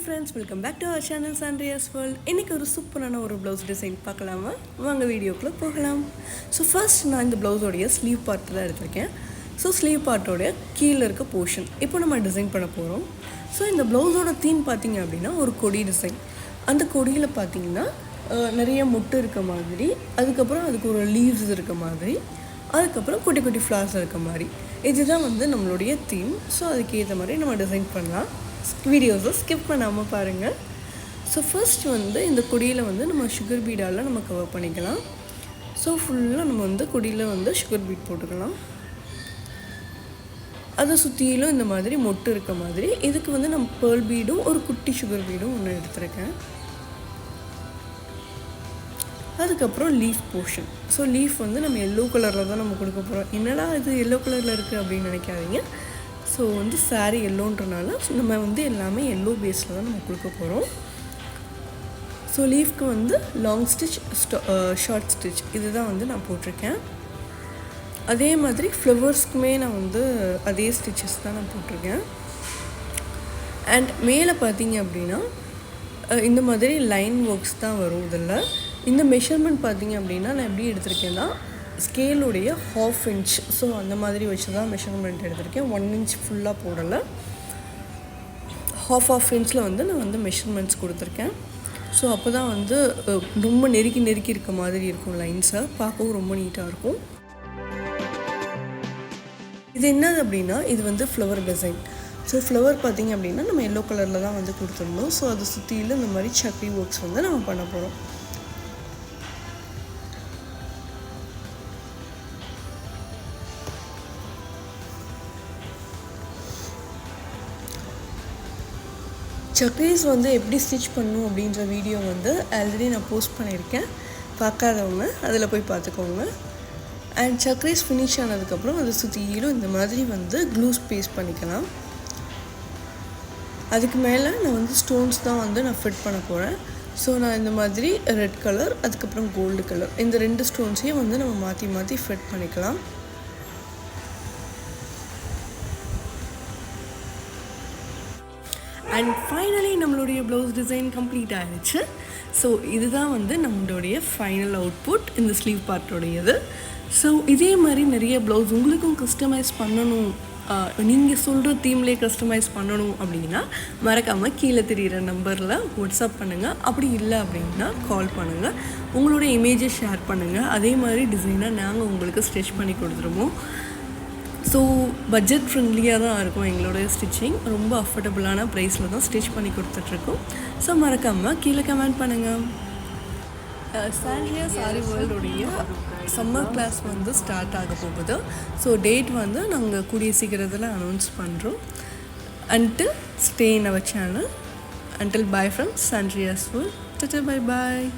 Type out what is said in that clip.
friends, welcome back to our channel Sandria's World. இன்னைக்கு ஒரு சூப்பரான ஒரு blouse design பார்க்கலாமா? வாங்க வீடியோக்குள்ள போகலாம். So first நான் இந்த blouse உடைய sleeve part தான் எடுத்துர்க்கேன். So sleeve part உடைய கீழ இருக்க portion இப்போ நம்ம டிசைன் பண்ண போறோம். So இந்த blouse ஓட theme பாத்தீங்க அப்படினா ஒரு கொடி டிசைன். அந்த கொடியில பாத்தீங்கன்னா நிறைய முட்டு இருக்க மாதிரி, அதுக்கு அப்புறம் அதுக்கு ஒரு leaves இருக்க மாதிரி, அதுக்கு அப்புறம் குட்டி குட்டி flowers இருக்க மாதிரி. இதுதான் வந்து நம்மளுடைய theme. So அதுக்கு ஏத்த மாதிரி நம்ம டிசைன் பண்ணலாம். வீடியோஸை ஸ்கிப் பண்ணாமல் பாருங்கள். ஸோ ஃபர்ஸ்ட் வந்து இந்த கொடியில் வந்து நம்ம சுகர் பீடால் நம்ம கவர் பண்ணிக்கலாம். ஸோ ஃபுல்லாக நம்ம வந்து கொடியில் வந்து சுகர் பீட் போட்டுக்கலாம். அதை சுற்றிலும் இந்த மாதிரி மொட்டு இருக்க மாதிரி இதுக்கு வந்து நம்ம பேர்ல் பீடும் ஒரு குட்டி சுகர் பீடும் ஒன்று எடுத்துருக்கேன். அதுக்கப்புறம் லீஃப் போர்ஷன். ஸோ லீஃப் வந்து நம்ம எல்லோ கலரில் தான் நம்ம கொடுக்க போகிறோம். என்னடா இது எல்லோ கலரில் இருக்குது அப்படின்னு நினைக்காதீங்க. ஸோ வந்து சாரீ எல்லோன்றனால நம்ம வந்து எல்லாமே எல்லோ பேஸில் தான் நம்ம கொடுக்க போகிறோம். ஸோ லீஃப்க்கு வந்து லாங் ஸ்டிச் ஷார்ட் ஸ்டிச் இதுதான் வந்து நான் போட்டிருக்கேன். அதே மாதிரி ஃப்ளவர்ஸ்க்குமே நான் வந்து அதே ஸ்டிச்சஸ் தான் நான் போட்டிருக்கேன். அண்ட் மேலே பார்த்தீங்க அப்படின்னா இந்த மாதிரி லைன் ஒர்க்ஸ் தான் வரும். இதில் இந்த மெஷர்மெண்ட் பார்த்தீங்க அப்படின்னா நான் எப்படி எடுத்திருக்கேன்னா ஸ்கேலுடைய 1/2 inch. ஸோ அந்த மாதிரி வச்சு தான் மெஷர்மெண்ட் எடுத்திருக்கேன். 1 inch ஃபுல்லாக போடலை, 1/2 inchல வந்து நான் வந்து மெஷர்மெண்ட்ஸ் கொடுத்துருக்கேன். ஸோ அப்போ தான் வந்து ரொம்ப நெருக்கி இருக்க மாதிரி இருக்கும், லைன்ஸை பார்க்கவும் ரொம்ப நீட்டாக இருக்கும். இது என்னது அப்படின்னா இது வந்து ஃப்ளவர் டிசைன். ஸோ ஃப்ளவர் பார்த்திங்க அப்படின்னா நம்ம எல்லோ கலரில் தான் வந்து கொடுத்துருந்தோம். ஸோ அதை சுற்றியில் இந்த மாதிரி சக்கரி ஒர்க்ஸ் வந்து நம்ம பண்ண போகிறோம். சக்ரீஸ் வந்து எப்படி ஸ்டிச் பண்ணணும் அப்படின்ற வீடியோ வந்து ஆல்ரெடி நான் போஸ்ட் பண்ணியிருக்கேன். பார்க்காதவங்க அதில் போய் பார்த்துக்கோங்க. அண்ட் சக்ரீஸ் ஃபினிஷ் ஆனதுக்கப்புறம் அதை சுற்றிலும் இந்த மாதிரி வந்து க்ளூஸ் பேஸ்ட் பண்ணிக்கலாம். அதுக்கு மேலே நான் வந்து ஸ்டோன்ஸ் தான் வந்து நான் ஃபிட் பண்ண போகிறேன். ஸோ நான் இந்த மாதிரி ரெட் கலர் அதுக்கப்புறம் கோல்டு கலர் இந்த 2 ஸ்டோன்ஸையும் வந்து நம்ம மாற்றி ஃபிட் பண்ணிக்கலாம். அண்ட் ஃபைனலி நம்மளுடைய ப்ளவுஸ் டிசைன் கம்ப்ளீட் ஆகிடுச்சு. ஸோ இதுதான் வந்து நம்மளுடைய ஃபைனல் அவுட்புட் இந்த ஸ்லீவ் பார்ட்டோடையது. ஸோ இதே மாதிரி நிறைய ப்ளவுஸ் உங்களுக்கும் கஸ்டமைஸ் பண்ணணும், நீங்கள் சொல்கிற தீம்லேயே கஸ்டமைஸ் பண்ணணும் அப்படின்னா மறக்காமல் கீழே தெரிகிற நம்பரில் வாட்ஸ்அப் பண்ணுங்கள். அப்படி இல்லை அப்படின்னா கால் பண்ணுங்கள். உங்களுடைய இமேஜை ஷேர் பண்ணுங்கள். அதே மாதிரி டிசைனாக நாங்கள் உங்களுக்கு ஸ்டிச் பண்ணி கொடுத்துருவோம். ஸோ பட்ஜெட் ஃப்ரெண்ட்லியாக தான் இருக்கும் எங்களோட ஸ்டிச்சிங். ரொம்ப அஃபோர்டபுளான ப்ரைஸில் தான் ஸ்டிச் பண்ணி கொடுத்துட்ருக்கோம். ஸோ மறக்காமல் கீழே கமெண்ட் பண்ணுங்கள். சாண்ட்ரியாஸ் ஆரி வேர்ல்டுடைய சம்மர் கிளாஸ் வந்து ஸ்டார்ட் ஆக போகுது. ஸோ டேட் வந்து நாங்கள் கூடிய சீக்கிரத்தில் அனௌன்ஸ் பண்ணுறோம். Until stay in our channel. Until bye from Sandria's World. Tata bye bye.